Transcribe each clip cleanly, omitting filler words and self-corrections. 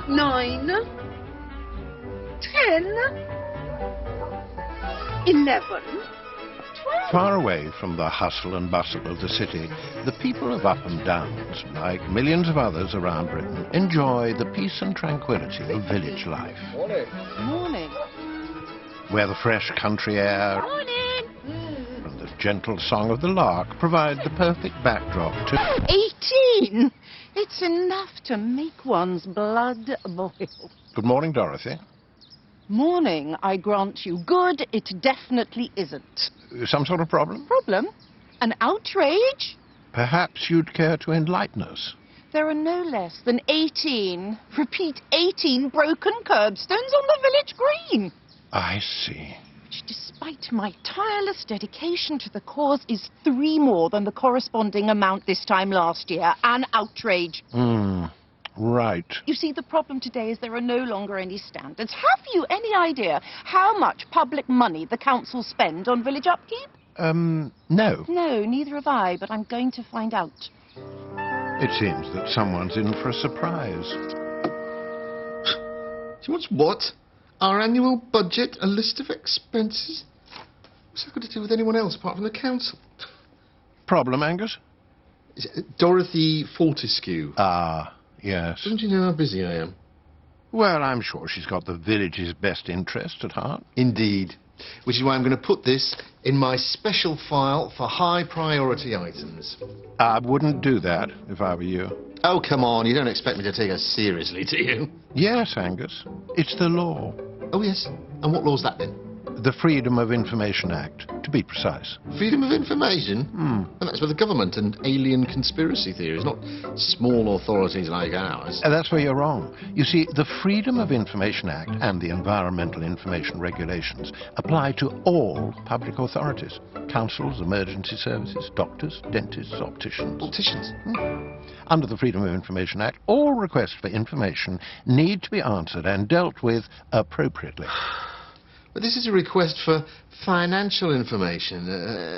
9, 10, 11, 12. Far away from the hustle and bustle of the city, the people of Up and Downs, like millions of others around Britain, enjoy the peace and tranquility of village life. Morning. Morning. Where the fresh country air and the gentle song of the lark provide the perfect backdrop to... 18! It's enough to make one's blood boil. Good morning, Dorothy. Morning, I grant you. Good, it definitely isn't. Some sort of problem? Problem? An outrage? Perhaps you'd care to enlighten us. There are no less than 18, repeat, 18 broken curbstones on the village green. I see. Which, despite my tireless dedication to the cause, is 3 more than the corresponding amount this time last year. An outrage. Right. You see, the problem today is there are no longer any standards. Have you any idea how much public money the council spend on village upkeep? No. No, neither have I, but I'm going to find out. It seems that someone's in for a surprise. She wants what? Our annual budget, a list of expenses? What's that got to do with anyone else apart from the council? Problem, Angus? Is it Dorothy Fortescue? Ah, yes. Doesn't she know how busy I am? Well, I'm sure she's got the village's best interest at heart. Indeed. Which is why I'm going to put this in my special file for high priority items. I wouldn't do that if I were you. Oh, come on. You don't expect me to take her seriously, do you? Yes, Angus. It's the law. Oh, yes. And what law's that then? The Freedom of Information Act, to be precise. Freedom of information? And that's for the government and alien conspiracy theories, not small authorities like ours. That's where you're wrong. You see, the Freedom of Information Act and the Environmental Information Regulations apply to all public authorities. Councils, emergency services, doctors, dentists, opticians. Opticians? Under the Freedom of Information Act, all requests for information need to be answered and dealt with appropriately. But this is a request for financial information,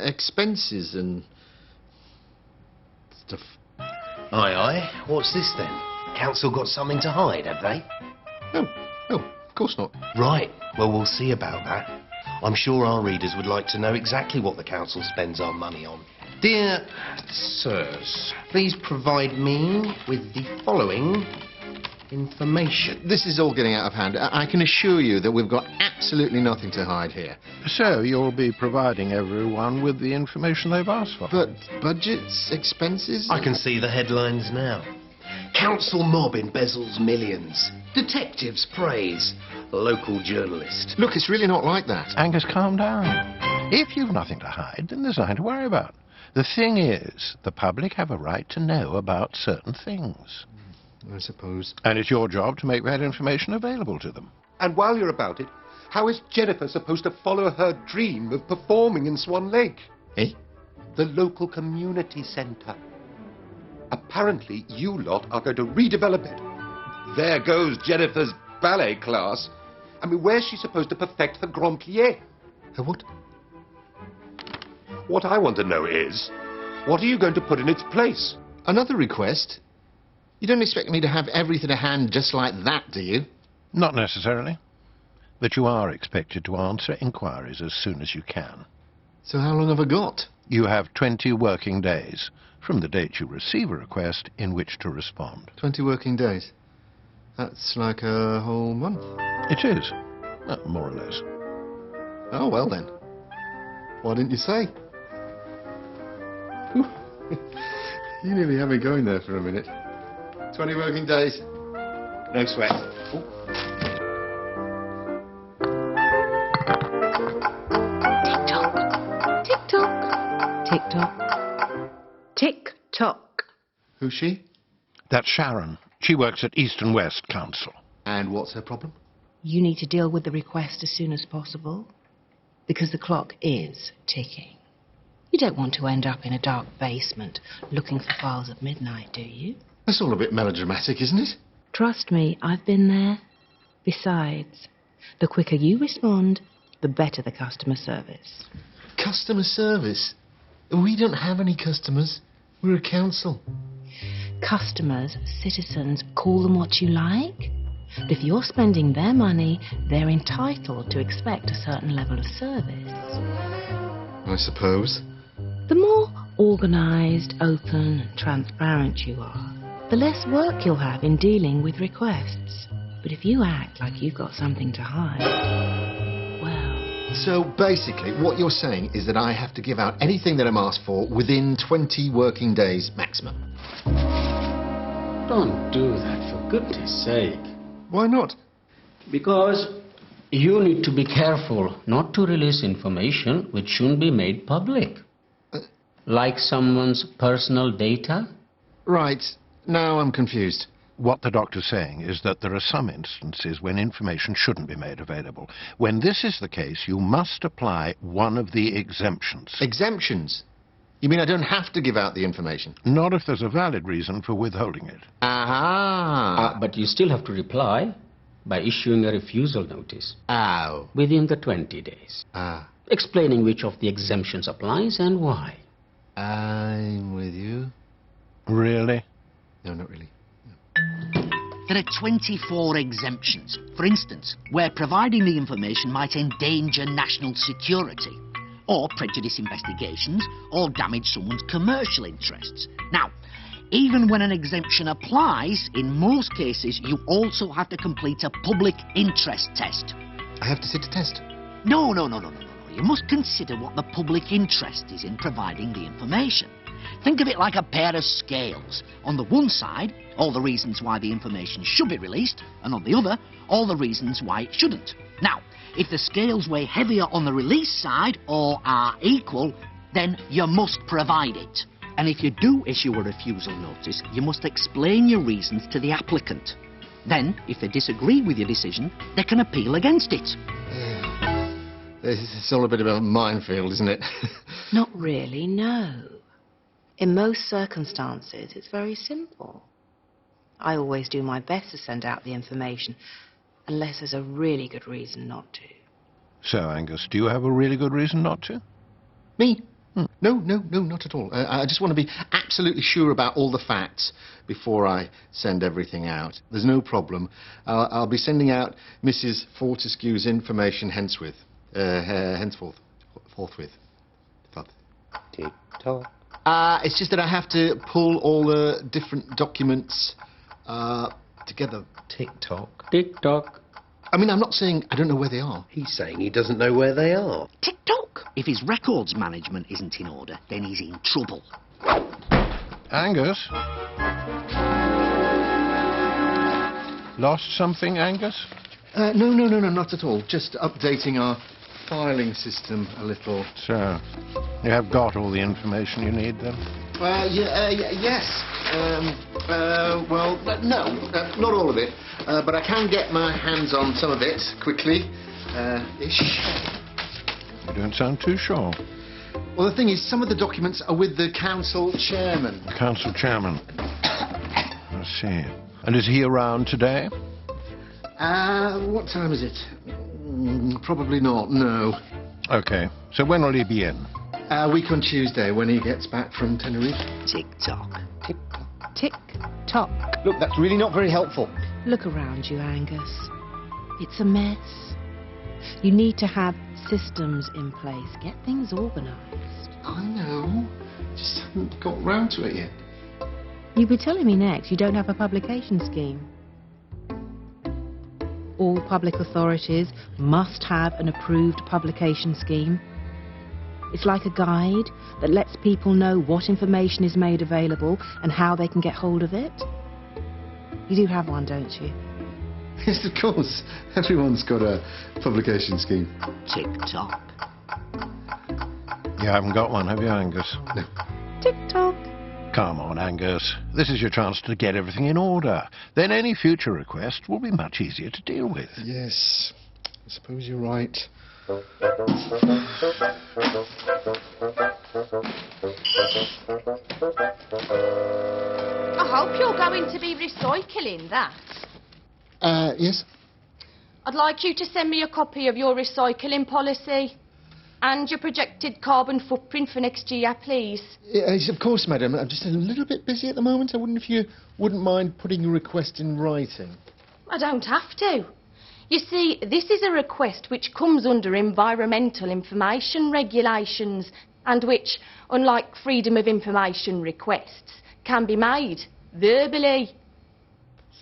expenses and stuff. Aye, aye. What's this then? Council got something to hide, have they? No, of course not. Right. Well, we'll see about that. I'm sure our readers would like to know exactly what the council spends our money on. Dear sirs, please provide me with the following information. This is all getting out of hand. I can assure you that we've got absolutely nothing to hide here. So you'll be providing everyone with the information they've asked for? But budgets, expenses... I can see the headlines now. Council mob embezzles millions. Detectives praise. Local journalist. Look, it's really not like that. Angus, calm down. If you've nothing to hide, then there's nothing to worry about. The thing is, the public have a right to know about certain things. I suppose. And it's your job to make that information available to them. And while you're about it, how is Jennifer supposed to follow her dream of performing in Swan Lake? Eh? The local community centre. Apparently, you lot are going to redevelop it. There goes Jennifer's ballet class. I mean, where's she supposed to perfect her Grand Plié? Her what? What I want to know is, what are you going to put in its place? Another request? You don't expect me to have everything to hand just like that, do you? Not necessarily. But you are expected to answer inquiries as soon as you can. So how long have I got? You have 20 working days from the date you receive a request in which to respond. 20 working days. That's like a whole month. It is. More or less. Oh, well then. Why didn't you say? You nearly had me going there for a minute. 20 working days. No sweat. Tick-tock. Tick-tock. Tick-tock. Who's she? That's Sharon. She works at East and West Council. And what's her problem? You need to deal with the request as soon as possible, because the clock is ticking. You don't want to end up in a dark basement looking for files at midnight, do you? That's all a bit melodramatic, isn't it? Trust me, I've been there. Besides, the quicker you respond, the better the customer service. Customer service? We don't have any customers. We're a council. Customers, citizens, call them what you like. But if you're spending their money, they're entitled to expect a certain level of service. I suppose. The more organised, open and transparent you are, the less work you'll have in dealing with requests. But if you act like you've got something to hide, well... So basically, what you're saying is that I have to give out anything that I'm asked for within 20 working days maximum. Don't do that, for goodness sake. Why not? Because you need to be careful not to release information which shouldn't be made public. Like someone's personal data? Right. Now I'm confused. What the doctor's saying is that there are some instances when information shouldn't be made available. When this is the case, you must apply one of the exemptions. Exemptions? You mean I don't have to give out the information? Not if there's a valid reason for withholding it. Aha! But you still have to reply by issuing a refusal notice. Ow. Within the 20 days. Ah. Explaining which of the exemptions applies and why. I'm with you. Really? No, not really. There are 24 exemptions. For instance, where providing the information might endanger national security, or prejudice investigations, or damage someone's commercial interests. Now, even when an exemption applies, in most cases, you also have to complete a public interest test. I have to sit a test. No. You must consider what the public interest is in providing the information. Think of it like a pair of scales. On the one side, all the reasons why the information should be released, and on the other, all the reasons why it shouldn't. Now, if the scales weigh heavier on the release side, or are equal, then you must provide it. And if you do issue a refusal notice, you must explain your reasons to the applicant. Then, if they disagree with your decision, they can appeal against it. It's all a bit of a minefield, isn't it? Not really, no. In most circumstances, it's very simple. I always do my best to send out the information, unless there's a really good reason not to. So, Angus, do you have a really good reason not to? Me? No, not at all. I just want to be absolutely sure about all the facts before I send everything out. There's no problem. I'll be sending out Mrs. Fortescue's information henceforth. Forthwith. Tick-tock. It's just that I have to pull all the different documents together. Tick-tock. Tick-tock. I mean, I'm not saying I don't know where they are. He's saying he doesn't know where they are. Tick-tock! If his records management isn't in order, then he's in trouble. Angus? Lost something, Angus? No, not at all. Just updating our filing system a little. So, you have got all the information you need, then? Yes. Well, no, not all of it. But I can get my hands on some of it quickly. Ish. You don't sound too sure. Well, the thing is, some of the documents are with the council chairman. Council chairman. I see. And is he around today? What time is it? Probably not, no. OK. So when will he be in? A week on Tuesday, when he gets back from Tenerife. Tick-tock. Tick-tock. Tick-tock. Look, that's really not very helpful. Look around you, Angus. It's a mess. You need to have systems in place. Get things organised. I know. Just haven't got round to it yet. You'll be telling me next you don't have a publication scheme. All public authorities must have an approved publication scheme. It's like a guide that lets people know what information is made available and how they can get hold of it. You do have one, don't you? Yes, of course. Everyone's got a publication scheme. Tick-tock. You haven't got one, have you, Angus? No. Tick-tock. Come on, Angus. This is your chance to get everything in order. Then any future request will be much easier to deal with. Yes, I suppose you're right. I hope you're going to be recycling that. Yes? I'd like you to send me a copy of your recycling policy and your projected carbon footprint for next year, please. Yes, of course, madam. I'm just a little bit busy at the moment. I wonder if you wouldn't mind putting a request in writing. I don't have to. You see, this is a request which comes under environmental information regulations and which, unlike freedom of information requests, can be made verbally.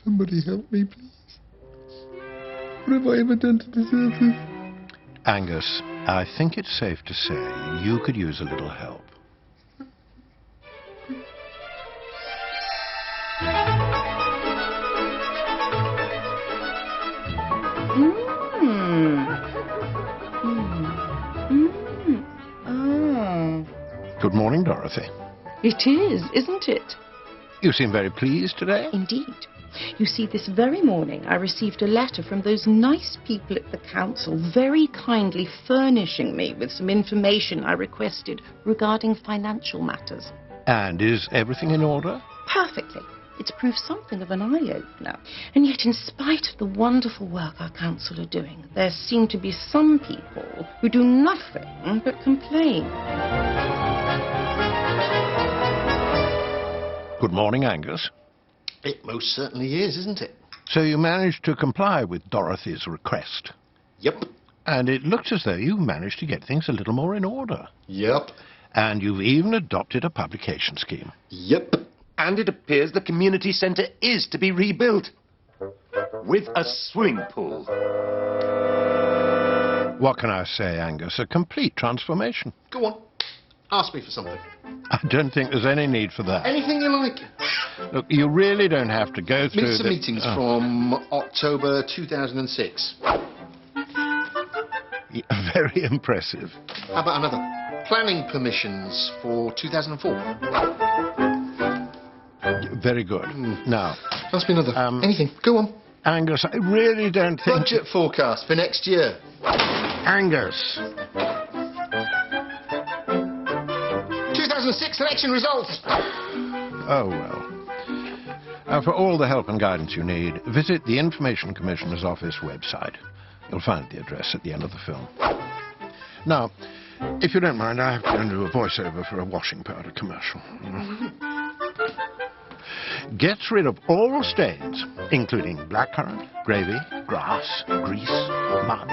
Somebody help me, please. What have I ever done to deserve this? Angus, I think it's safe to say you could use a little help. Good morning, Dorothy. It is, isn't it? You seem very pleased today. Indeed. You see, this very morning I received a letter from those nice people at the council very kindly furnishing me with some information I requested regarding financial matters. And is everything in order? Perfectly. It's proved something of an eye-opener. And yet, in spite of the wonderful work our council are doing, there seem to be some people who do nothing but complain. Good morning, Angus. It most certainly is, isn't it? So you managed to comply with Dorothy's request. Yep. And it looks as though you managed to get things a little more in order. Yep. And you've even adopted a publication scheme. Yep. And it appears the community centre is to be rebuilt. With a swimming pool. What can I say, Angus? A complete transformation. Go on. Ask me for something. I don't think there's any need for that. Anything you like. Look, you really don't have to go through Minutes of meetings from October 2006. Very impressive. How about another? Planning permissions for 2004. Very good. Now, Ask me another. Anything. Go on. Angus, I really don't think... Budget forecast for next year. Angus! 2006 election results. Oh, well. For all the help and guidance you need, visit the Information Commissioner's Office website. You'll find the address at the end of the film. Now, if you don't mind, I have to go and do a voiceover for a washing powder commercial. Gets rid of all stains, including blackcurrant, gravy, grass, grease, mud.